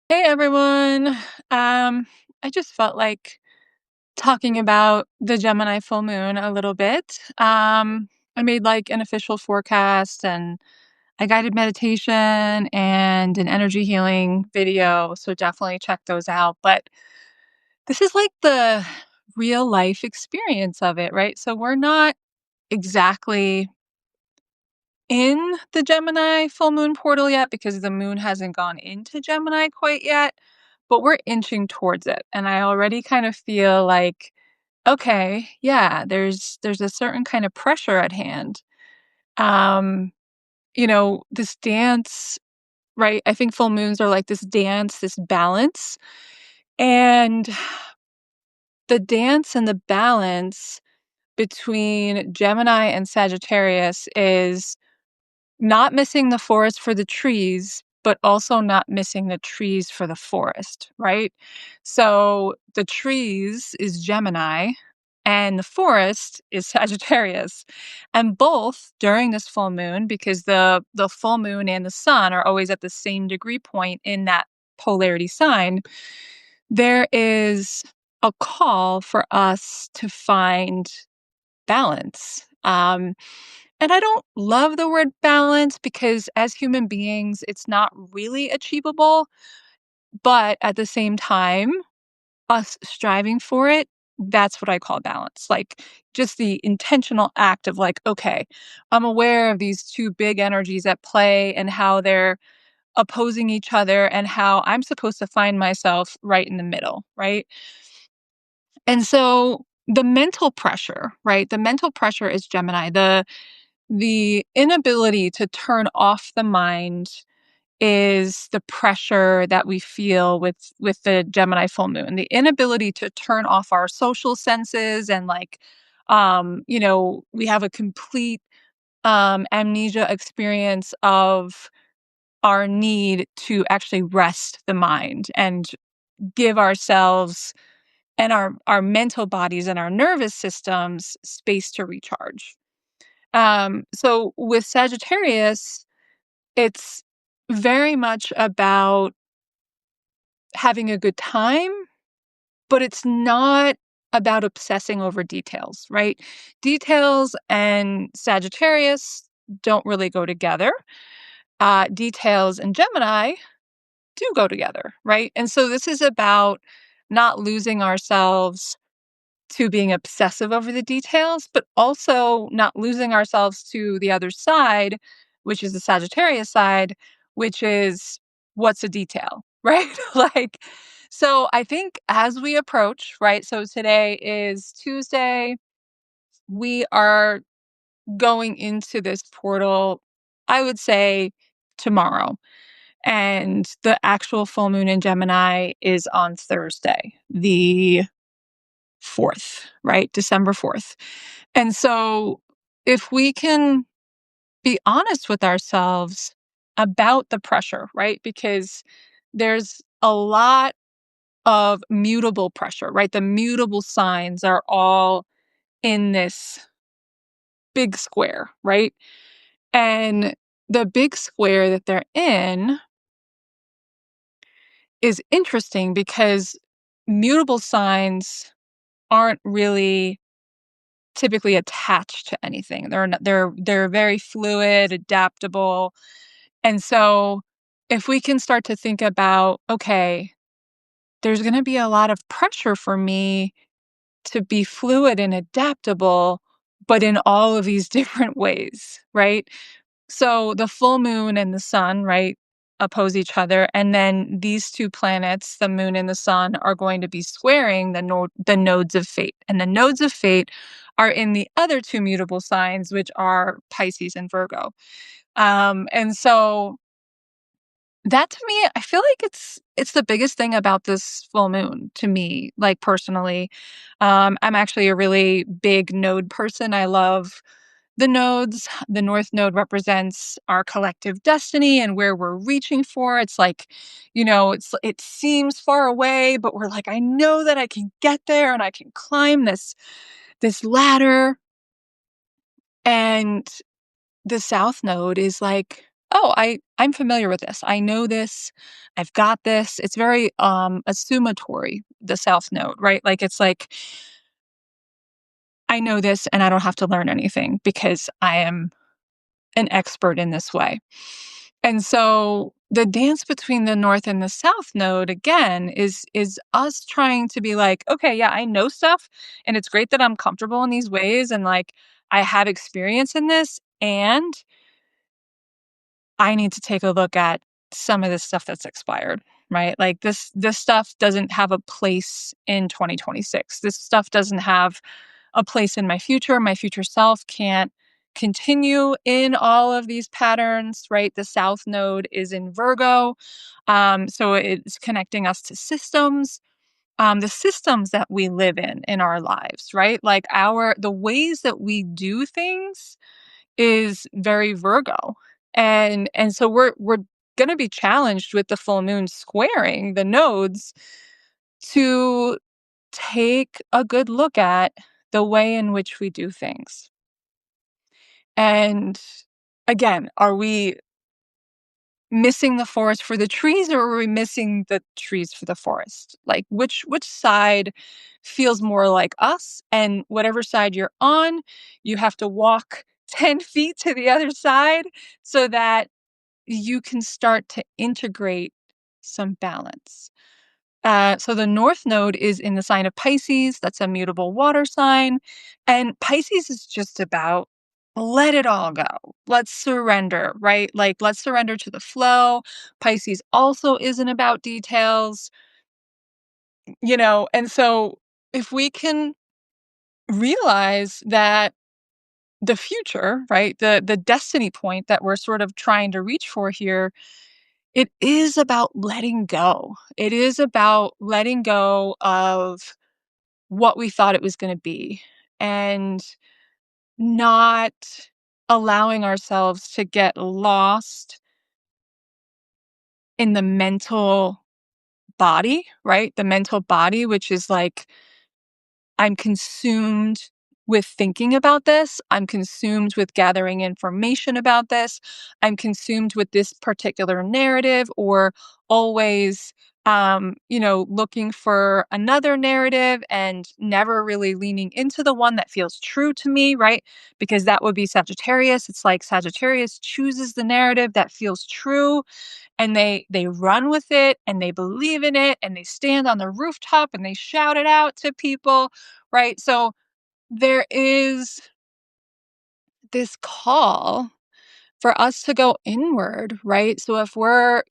Hey everyone. I just felt like talking about the Gemini full moon a little bit. I made like an official forecast and a guided meditation and an energy healing video, so definitely check those out. But this is like the real life experience of it, right? So we're not exactly in the Gemini full moon portal yet because the moon hasn't gone into Gemini quite yet, but we're inching towards it. And I already kind of feel like, okay, yeah, there's a certain kind of pressure at hand. Um, this dance, right? I think full moons are like this dance, this balance. And the dance and the balance between Gemini and Sagittarius is not missing the forest for the trees, but also not missing the trees for the forest, right? So the trees is Gemini and the forest is Sagittarius. And both during this full moon, because the full moon and the sun are always at the same degree point in that polarity sign, there is a call for us to find balance. And I don't love the word balance because as human beings, it's not really achievable. But at the same time, us striving for it, that's what I call balance. Like just the intentional act of like, okay, I'm aware of these two big energies at play and how they're opposing each other and how I'm supposed to find myself right in the middle, right? And so the mental pressure, right? The mental pressure is Gemini. The inability to turn off the mind is the pressure that we feel with the Gemini full moon. The inability to turn off our social senses and like we have a complete amnesia experience of our need to actually rest the mind and give ourselves and our mental bodies and our nervous systems space to recharge. So with Sagittarius, it's very much about having a good time, but it's not about obsessing over details, right? Details and Sagittarius don't really go together. Details and Gemini do go together, right? And so this is about not losing ourselves to being obsessive over the details, but also not losing ourselves to the other side, which is the Sagittarius side, which is what's a detail, right? Like, so I think as we approach, right? So today is Tuesday. We are going into this portal, I would say tomorrow. And the actual full moon in Gemini is on Thursday, the 4th, right? December 4th. And so if we can be honest with ourselves about the pressure, right? Because there's a lot of mutable pressure, right? The mutable signs are all in this big square, right? And the big square that they're in is interesting because mutable signs aren't really typically attached to anything. They're very fluid, adaptable. And so if we can start to think about, okay, there's going to be a lot of pressure for me to be fluid and adaptable, but in all of these different ways, right? So the full moon and the sun, right, oppose each other. And then these two planets, the moon and the sun, are going to be squaring the nodes of fate. And the nodes of fate are in the other two mutable signs, which are Pisces and Virgo. And so that to me, I feel like it's the biggest thing about this full moon to me, like personally. I'm actually a really big node person. I love the nodes. The North Node represents our collective destiny and where we're reaching for. It's like, it seems far away, but we're like, I know that I can get there and I can climb this ladder. And the South Node is like I'm familiar with this. I know this. I've got this. It's very assumatory, the South Node, right? Like it's like I know this and I don't have to learn anything because I am an expert in this way. And so the dance between the North and the South Node again is us trying to be like, okay, yeah, I know stuff and it's great that I'm comfortable in these ways and like I have experience in this and I need to take a look at some of this stuff that's expired, right? Like this stuff doesn't have a place in 2026. This stuff doesn't have a place in my future. My future self can't continue in all of these patterns, right? The South Node is in Virgo. So it's connecting us to systems, the systems that we live in our lives, right? Like the ways that we do things is very Virgo. And so we're going to be challenged with the full moon squaring the nodes to take a good look at the way in which we do things. And again, are we missing the forest for the trees or are we missing the trees for the forest? Like which side feels more like us, and whatever side you're on, you have to walk 10 feet to the other side so that you can start to integrate some balance. So the North Node is in the sign of Pisces. That's a mutable water sign. And Pisces is just about let it all go. Let's surrender, right? Like, let's surrender to the flow. Pisces also isn't about details, and so if we can realize that the future, right, the destiny point that we're sort of trying to reach for here, it is about letting go. It is about letting go of what we thought it was gonna be, and not allowing ourselves to get lost in the mental body, right? The mental body, which is like I'm consumed with thinking about this. I'm consumed with gathering information about this. I'm consumed with this particular narrative or always looking for another narrative and never really leaning into the one that feels true to me, right? Because that would be Sagittarius. It's like Sagittarius chooses the narrative that feels true and they run with it and they believe in it and they stand on the rooftop and they shout it out to people, right? So there is this call for us to go inward, right? So if we're,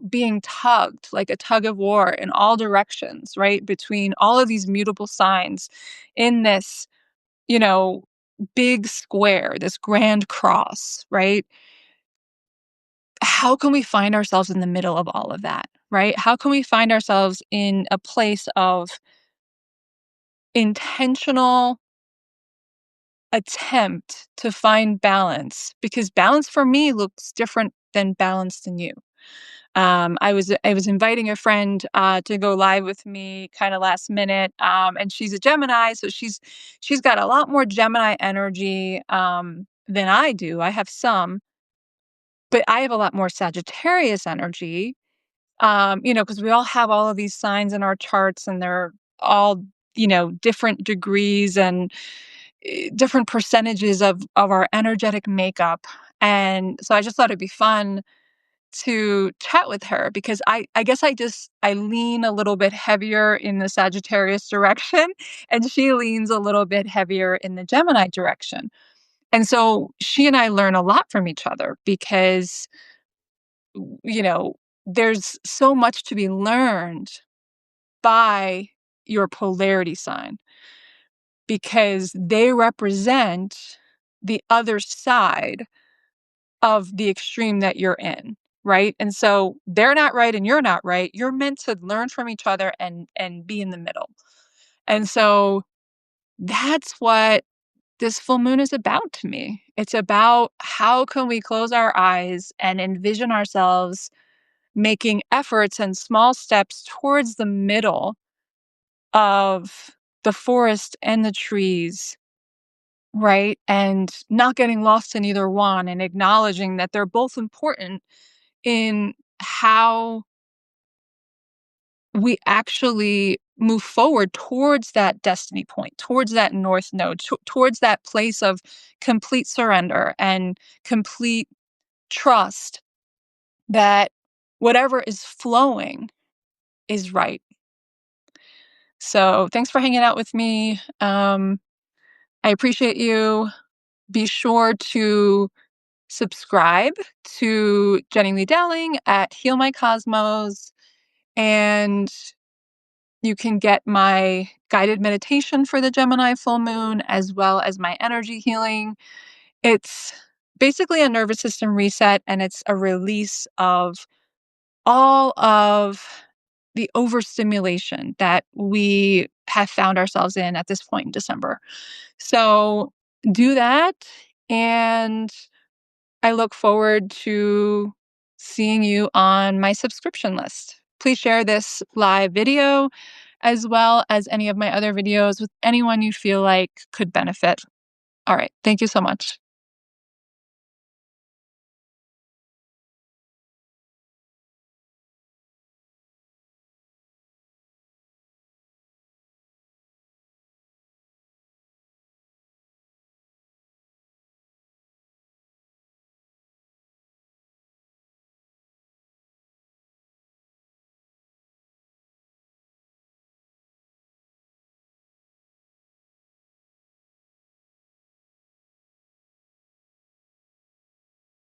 being tugged like a tug of war in all directions, right, between all of these mutable signs in this, you know big square, this grand cross, right? How can we find ourselves in the middle of all of that, right? How can we find ourselves in a place of intentional attempt to find balance? Because balance for me looks different than balance than you. I was inviting a friend to go live with me kind of last minute, and she's a Gemini, so she's got a lot more Gemini energy than I do. I have some, but I have a lot more Sagittarius energy. Because we all have all of these signs in our charts and they're all, different degrees and different percentages of our energetic makeup. And so I just thought it'd be fun to chat with her because I guess I lean a little bit heavier in the Sagittarius direction and she leans a little bit heavier in the Gemini direction. And so she and I learn a lot from each other because you know, there's so much to be learned by your polarity sign because they represent the other side of the extreme that you're in, right? And so they're not right and you're not right. You're meant to learn from each other and be in the middle. And so that's what this full moon is about to me. It's about how can we close our eyes and envision ourselves making efforts and small steps towards the middle of the forest and the trees right? And not getting lost in either one and acknowledging that they're both important in how we actually move forward towards that destiny point, towards that north node, towards that place of complete surrender and complete trust that whatever is flowing is right. So, thanks for hanging out with me. I appreciate you. Be sure to subscribe to Jenilee Dowling at Heal My Cosmos, and you can get my guided meditation for the Gemini full moon as well as my energy healing. It's basically a nervous system reset, and it's a release of all of the overstimulation that we have found ourselves in at this point in December. So do that, and I look forward to seeing you on my subscription list. Please share this live video as well as any of my other videos with anyone you feel like could benefit. All right. Thank you so much.